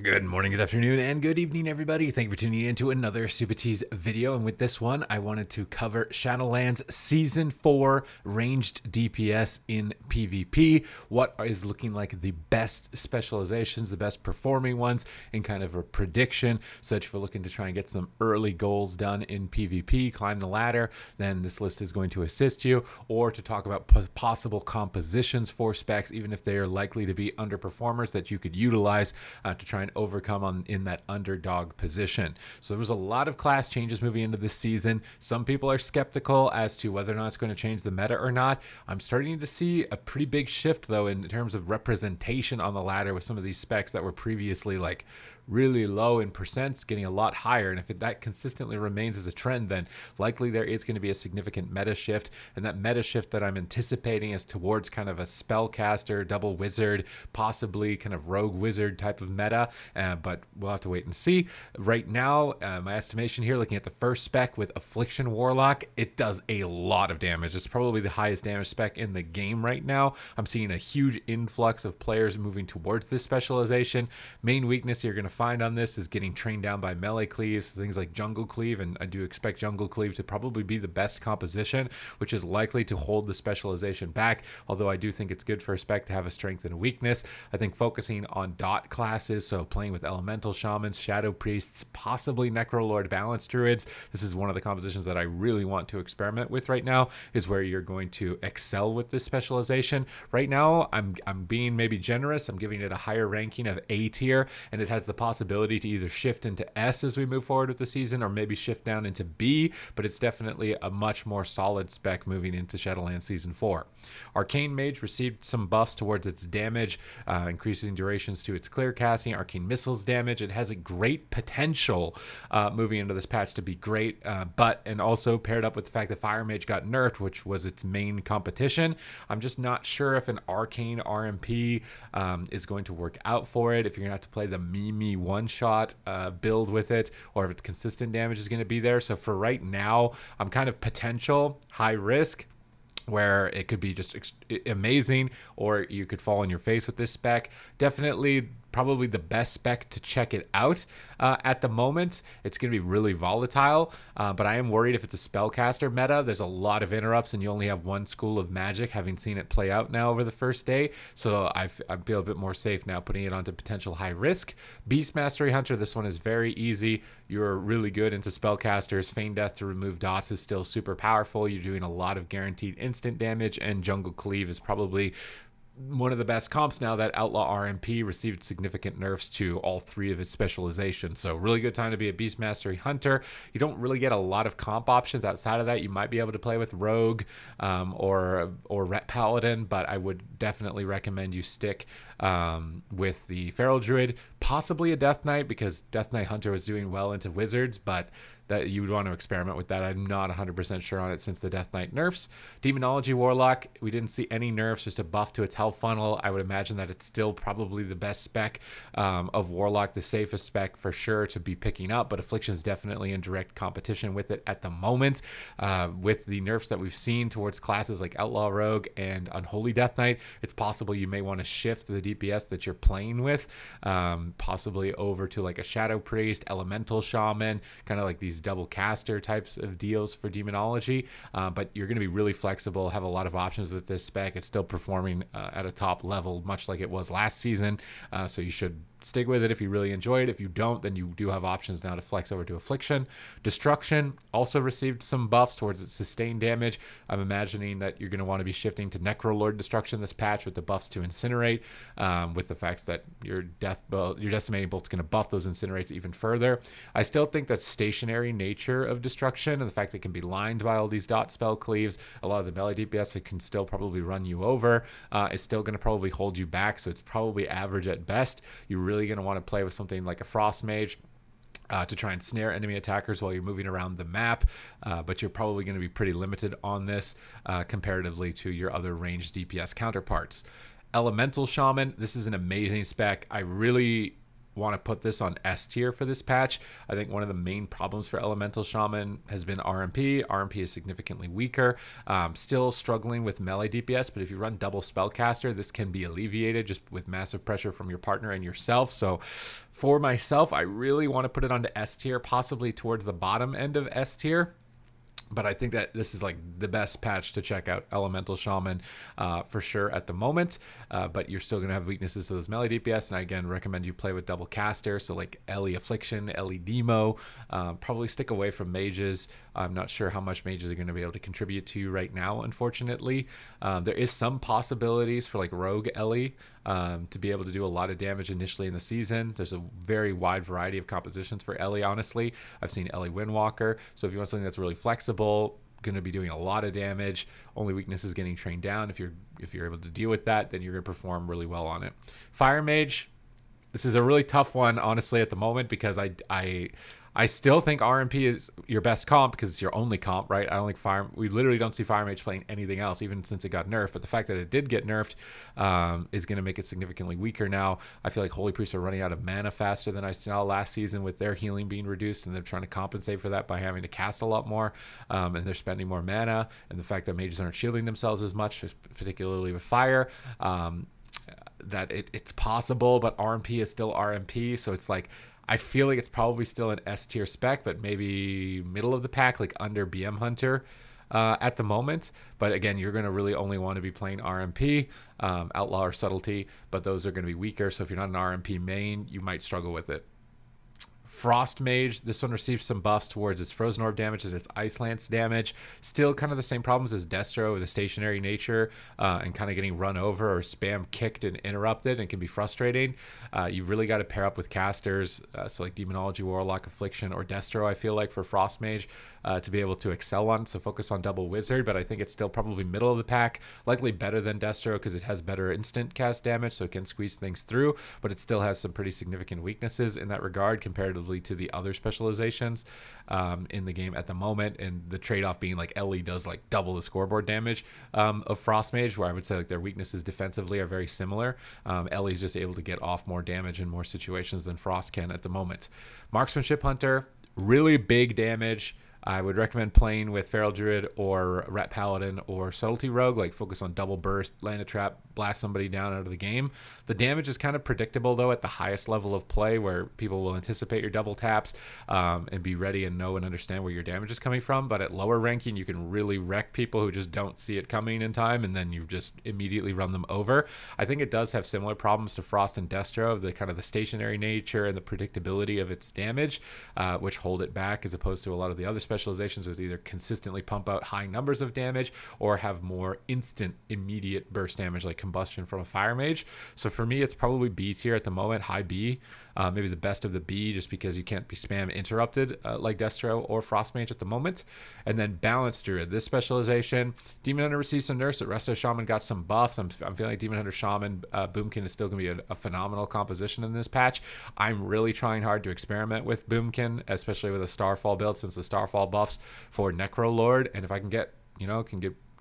Good morning, good afternoon, and good evening, everybody. Thank you for tuning in to another Supatease video. And with this one, I wanted to cover Shadowlands Season 4 ranged DPS in PvP. What is looking like the best specializations, the best performing ones, and kind of a prediction. So if you're looking to try and get some early goals done in PvP, climb the ladder, then this list is going to assist you. Or to talk about possible compositions for specs, even if they are likely to be underperformers that you could utilize to try and overcome in that underdog position. So there was a lot of class changes moving into this season. Some people are skeptical as to whether or not it's going to change the meta or not. I'm starting to see a pretty big shift though in terms of representation on the ladder with some of these specs that were previously like really low in percents getting a lot higher, and if that consistently remains as a trend, then likely there is going to be a significant meta shift, and that meta shift that I'm anticipating is towards kind of a spellcaster, double wizard, possibly kind of rogue wizard type of meta, but we'll have to wait and see. Right now, my estimation here, looking at the first spec with Affliction Warlock, it does a lot of damage. It's probably the highest damage spec in the game right now. I'm seeing a huge influx of players moving towards this specialization. Main weakness you're going to find on this is getting trained down by melee cleaves, things like jungle cleave, and I do expect jungle cleave to probably be the best composition, which is likely to hold the specialization back, although I do think it's good for a spec to have a strength and a weakness. I think focusing on dot classes, so playing with elemental shamans, shadow priests, possibly necrolord balance druids, this is one of the compositions that I really want to experiment with right now, is where you're going to excel with this specialization. Right now I'm being maybe generous. I'm giving it a higher ranking of A tier, and it has the possibility to either shift into S as we move forward with the season, or maybe shift down into B, but it's definitely a much more solid spec moving into Shadowlands Season 4. Arcane Mage received some buffs towards its damage, increasing durations to its clear casting, arcane missiles damage. It has a great potential moving into this patch to be great, and also paired up with the fact that Fire Mage got nerfed, which was its main competition. I'm just not sure if an arcane RMP is going to work out for it, if you're gonna have to play the Mimi one-shot build with it, or if it's consistent damage is going to be there. So for right now, I'm kind of potential high risk, where it could be just amazing, or you could fall on your face with this spec. Definitely probably the best spec to check it out at the moment. It's going to be really volatile, but I am worried if it's a spellcaster meta. There's a lot of interrupts, and you only have one school of magic, having seen it play out now over the first day. So I feel a bit more safe now putting it onto potential high risk. Beast Mastery Hunter, this one is very easy. You're really good into spellcasters. Feign Death to remove dots is still super powerful. You're doing a lot of guaranteed instant damage, and Jungle Cleave is probably one of the best comps now that Outlaw RMP received significant nerfs to all three of its specializations. So really good time to be a Beast Mastery Hunter. You don't really get a lot of comp options outside of that. You might be able to play with Rogue or Ret Paladin, but I would definitely recommend you stick with the Feral Druid, possibly a Death Knight, because Death Knight Hunter was doing well into Wizards, but that you would want to experiment with that. I'm not 100% sure on it since the Death Knight nerfs. Demonology Warlock, we didn't see any nerfs, just a buff to its health funnel. I would imagine that it's still probably the best spec of Warlock, the safest spec for sure to be picking up, but Affliction is definitely in direct competition with it at the moment. With the nerfs that we've seen towards classes like Outlaw Rogue and Unholy Death Knight, it's possible you may want to shift the DPS that you're playing with, possibly over to like a Shadow Priest, Elemental Shaman, kind of like these double caster types of deals for Demonology, but you're going to be really flexible, have a lot of options with this spec. It's still performing at a top level, much like it was last season, so you should stick with it if you really enjoy it. If you don't, then you do have options now to flex over to Affliction. Destruction also received some buffs towards its sustained damage. I'm imagining that you're going to want to be shifting to Necrolord Destruction this patch with the buffs to Incinerate, with the facts that your Decimating Bolt's going to buff those Incinerates even further. I still think that stationary nature of Destruction and the fact that it can be lined by all these dot spell cleaves, a lot of the melee DPS that can still probably run you over, is still going to probably hold you back, so it's probably average at best. You really going to want to play with something like a Frost Mage to try and snare enemy attackers while you're moving around the map, but you're probably going to be pretty limited on this comparatively to your other ranged DPS counterparts. Elemental Shaman, this is an amazing spec. I really want to put this on S tier for this patch. I think one of the main problems for Elemental Shaman has been RMP. RMP is significantly weaker. Still struggling with melee DPS, but if you run double spellcaster, this can be alleviated just with massive pressure from your partner and yourself. So for myself, I really want to put it onto S tier, possibly towards the bottom end of S tier. But I think that this is like the best patch to check out Elemental Shaman for sure at the moment. But you're still going to have weaknesses to those melee DPS. And I, again, recommend you play with double caster. So like Ellie Affliction, Ellie Demo. Probably stick away from mages. I'm not sure how much mages are going to be able to contribute to you right now, unfortunately. There is some possibilities for like Rogue Ellie to be able to do a lot of damage initially in the season. There's a very wide variety of compositions for Ellie, honestly. I've seen Ellie Windwalker. So if you want something that's really flexible, going to be doing a lot of damage, only weakness is getting trained down. If you're able to deal with that, then you're going to perform really well on it. Fire Mage, this is a really tough one, honestly, at the moment, because I still think RMP is your best comp because it's your only comp, right? I don't think we literally don't see Fire Mage playing anything else, even since it got nerfed. But the fact that it did get nerfed is going to make it significantly weaker now. I feel like Holy Priests are running out of mana faster than I saw last season with their healing being reduced, and they're trying to compensate for that by having to cast a lot more, and they're spending more mana. And the fact that mages aren't shielding themselves as much, particularly with fire, that it's possible, but RMP is still RMP, so it's like, I feel like it's probably still an S tier spec, but maybe middle of the pack, like under BM Hunter at the moment. But again, you're going to really only want to be playing RMP, Outlaw or Subtlety, but those are going to be weaker. So if you're not an RMP main, you might struggle with it. Frost Mage, this one receives some buffs towards its Frozen Orb damage and its Ice Lance damage. Still kind of the same problems as Destro with a stationary nature and kind of getting run over or spam kicked and interrupted, and can be frustrating. You've really got to pair up with casters, so like Demonology Warlock, Affliction, or Destro, I feel like, for Frost Mage to be able to excel on. So focus on double Wizard, but I think it's still probably middle of the pack, likely better than Destro because it has better instant cast damage, so it can squeeze things through, but it still has some pretty significant weaknesses in that regard comparatively to the other specializations in the game at the moment. And the trade-off being like Ellie does like double the scoreboard damage of Frost Mage, where I would say like their weaknesses defensively are very similar. Ellie's just able to get off more damage in more situations than Frost can at the moment. Marksmanship Hunter, really big damage. I would recommend playing with Feral Druid or Rat Paladin or Subtlety Rogue, like focus on double burst, land a trap, blast somebody down out of the game. The damage is kind of predictable, though, at the highest level of play, where people will anticipate your double taps and be ready and know and understand where your damage is coming from. But at lower ranking, you can really wreck people who just don't see it coming in time, and then you just immediately run them over. I think it does have similar problems to Frost and Destro, of the kind of the stationary nature and the predictability of its damage, which hold it back, as opposed to a lot of the other specializations which either consistently pump out high numbers of damage or have more instant, immediate burst damage like Combustion from a Fire Mage. So for me, it's probably B tier at the moment, high B, maybe the best of the B, just because you can't be spam interrupted like Destro or Frost Mage at the moment. And then Balanced Druid, this specialization, Demon Hunter received some nerfs. The Resto Shaman got some buffs. I'm feeling like Demon Hunter Shaman Boomkin is still going to be a phenomenal composition in this patch. I'm really trying hard to experiment with Boomkin, especially with a Starfall build, since the Starfall buffs for Necro Lord, and if I can get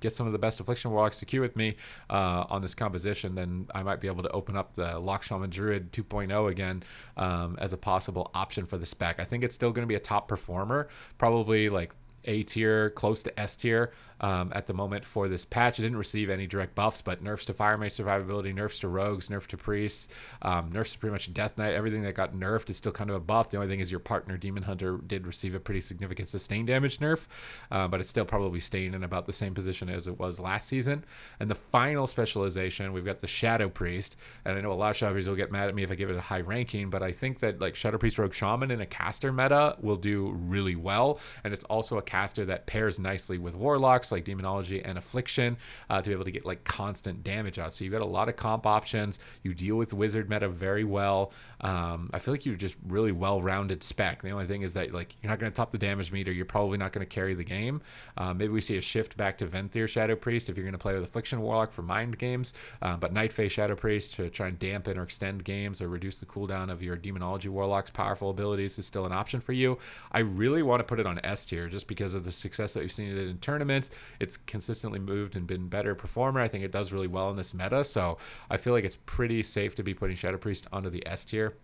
some of the best Affliction Warlocks to queue with me on this composition, then I might be able to open up the Lock Shaman Druid 2.0 again as a possible option for the spec. I think it's still going to be a top performer, probably like A tier, close to S tier at the moment for this patch. It didn't receive any direct buffs, but nerfs to Fire Mage survivability, nerfs to rogues, nerfs to priests, nerfs to pretty much Death Knight. Everything that got nerfed is still kind of a buff. The only thing is your partner Demon Hunter did receive a pretty significant sustained damage nerf, but it's still probably staying in about the same position as it was last season. And the final specialization, we've got the Shadow Priest, and I know a lot of Shadow Priests will get mad at me if I give it a high ranking, but I think that like Shadow Priest Rogue Shaman in a caster meta will do really well, and it's also a caster that pairs nicely with Warlocks like Demonology and Affliction to be able to get like constant damage out. So you've got a lot of comp options. You deal with Wizard meta very well. I feel like you're just really well-rounded spec. The only thing is that like you're not going to top the damage meter. You're probably not going to carry the game. Maybe we see a shift back to Venthyr Shadow Priest if you're going to play with Affliction Warlock for mind games, but Nightfae Shadow Priest to try and dampen or extend games or reduce the cooldown of your Demonology Warlock's powerful abilities is still an option for you. I really want to put it on S tier just because of the success that we've seen it in tournaments. It's consistently moved and been better performer. I think it does really well in this meta, so I feel like it's pretty safe to be putting Shadow Priest onto the S tier.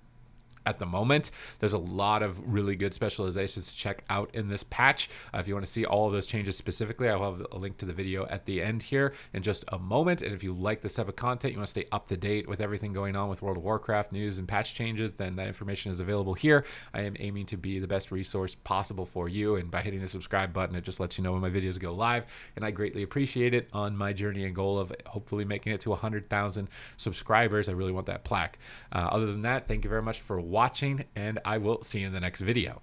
at the moment. There's a lot of really good specializations to check out in this patch. If you want to see all of those changes specifically, I'll have a link to the video at the end here in just a moment. And if you like this type of content, you want to stay up to date with everything going on with World of Warcraft news and patch changes, then that information is available here. I am aiming to be the best resource possible for you, and by hitting the subscribe button, it just lets you know when my videos go live, and I greatly appreciate it on my journey and goal of hopefully making it to 100,000 subscribers. I really want that plaque. Other than that, thank you very much for watching, and I will see you in the next video.